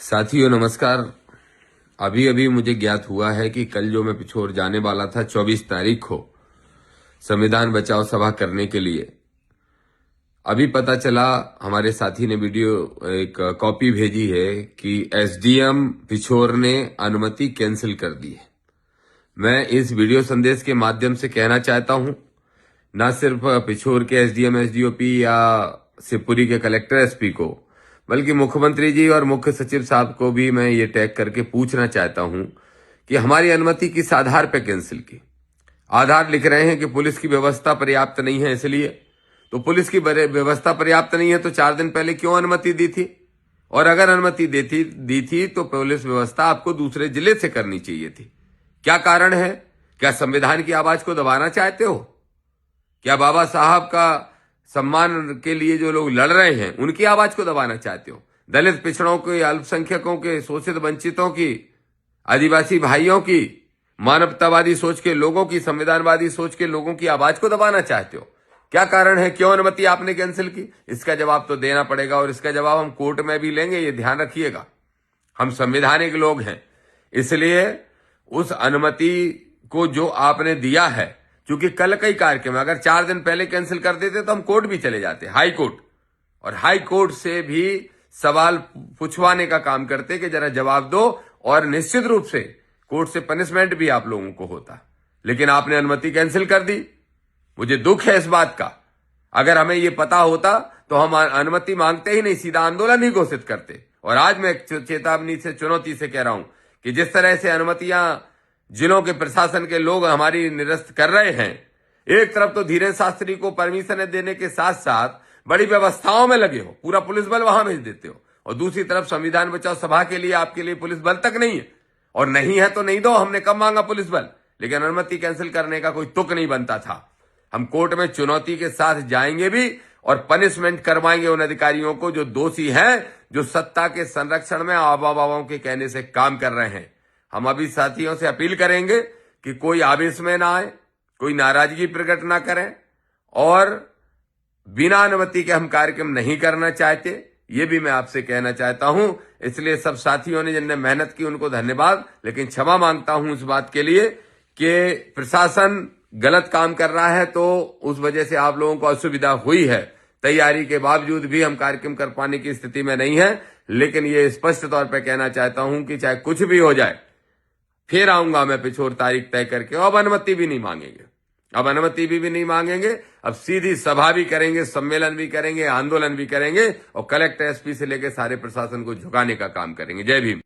साथियों नमस्कार। अभी अभी मुझे ज्ञात हुआ है कि कल जो मैं पिछोर जाने वाला था 24 तारीख को संविधान बचाओ सभा करने के लिए, अभी पता चला, हमारे साथी ने वीडियो एक कॉपी भेजी है कि एसडीएम पिछोर ने अनुमति कैंसिल कर दी है। मैं इस वीडियो संदेश के माध्यम से कहना चाहता हूं, न सिर्फ पिछोर के एसडीएम एसडीओपी या शिवपुरी के कलेक्टर एसपी को, बल्कि मुख्यमंत्री जी और मुख्य सचिव साहब को भी मैं ये टैग करके पूछना चाहता हूं कि हमारी अनुमति किस आधार पर कैंसिल की। आधार लिख रहे हैं कि पुलिस की व्यवस्था पर्याप्त नहीं है, इसलिए तो पुलिस की व्यवस्था पर्याप्त नहीं है तो 4 दिन पहले क्यों अनुमति दी थी? और अगर अनुमति दी थी तो पुलिस व्यवस्था आपको दूसरे जिले से करनी चाहिए थी। क्या कारण है? क्या संविधान की आवाज को दबाना चाहते हो? क्या बाबा साहब का सम्मान के लिए जो लोग लड़ रहे हैं उनकी आवाज को दबाना चाहते हो? दलित पिछड़ों के, अल्पसंख्यकों के, शोषित वंचितों की, आदिवासी भाइयों की, मानवतावादी सोच के लोगों की, संविधानवादी सोच के लोगों की आवाज को दबाना चाहते हो? क्या कारण है? क्यों अनुमति आपने कैंसिल की? इसका जवाब तो देना पड़ेगा और इसका जवाब हम कोर्ट में भी लेंगे, ये ध्यान रखिएगा। हम संवैधानिक लोग हैं, इसलिए उस अनुमति को जो आपने दिया है, क्योंकि कल का ही कार्यक्रम, अगर 4 दिन पहले कैंसिल कर देते तो हम कोर्ट भी चले जाते, हाई कोर्ट, और हाई कोर्ट से भी सवाल पूछवाने का काम करते कि जरा जवाब दो, और निश्चित रूप से कोर्ट से पनिशमेंट भी आप लोगों को होता। लेकिन आपने अनुमति कैंसिल कर दी। मुझे दुख है इस बात का। अगर हमें यह पता होता तो हम अनुमति मांगते ही नहीं, सीधा आंदोलन ही घोषित करते। और आज मैं चेतावनी से, चुनौती से कह रहा हूं कि जिस तरह से अनुमतियां जिलों के प्रशासन के लोग हमारी निरस्त कर रहे हैं, एक तरफ तो धीरेन्द्र शास्त्री को परमिशन देने के साथ साथ बड़ी व्यवस्थाओं में लगे हो, पूरा पुलिस बल वहां भेज देते हो, और दूसरी तरफ संविधान बचाओ सभा के लिए आपके लिए पुलिस बल तक नहीं है। और नहीं है तो नहीं दो, हमने कब मांगा पुलिस बल, लेकिन अनुमति कैंसिल करने का कोई तुक नहीं बनता था। हम कोर्ट में चुनौती के साथ जाएंगे भी और पनिशमेंट करवाएंगे उन अधिकारियों को जो दोषी हैं, जो सत्ता के संरक्षण में आवाबाओं के कहने से काम कर रहे हैं। हम अभी साथियों से अपील करेंगे कि कोई आवेश में ना आए, कोई नाराजगी प्रकट ना करें, और बिना अनुमति के हम कार्यक्रम नहीं करना चाहते, ये भी मैं आपसे कहना चाहता हूं। इसलिए सब साथियों ने जिनने मेहनत की उनको धन्यवाद, लेकिन क्षमा मांगता हूं इस बात के लिए कि प्रशासन गलत काम कर रहा है तो उस वजह से आप लोगों को असुविधा हुई है। तैयारी के बावजूद भी हम कार्यक्रम कर पाने की स्थिति में नहीं है, लेकिन ये स्पष्ट तौर पर कहना चाहता हूं कि चाहे कुछ भी हो जाए, फिर आऊंगा मैं पिछोर तारीख तय करके। अब अनुमति भी नहीं मांगेंगे, अब अनुमति भी नहीं मांगेंगे। अब सीधी सभा भी करेंगे, सम्मेलन भी करेंगे, आंदोलन भी करेंगे, और कलेक्टर एसपी से लेकर सारे प्रशासन को झुकाने का काम करेंगे। जय भीम।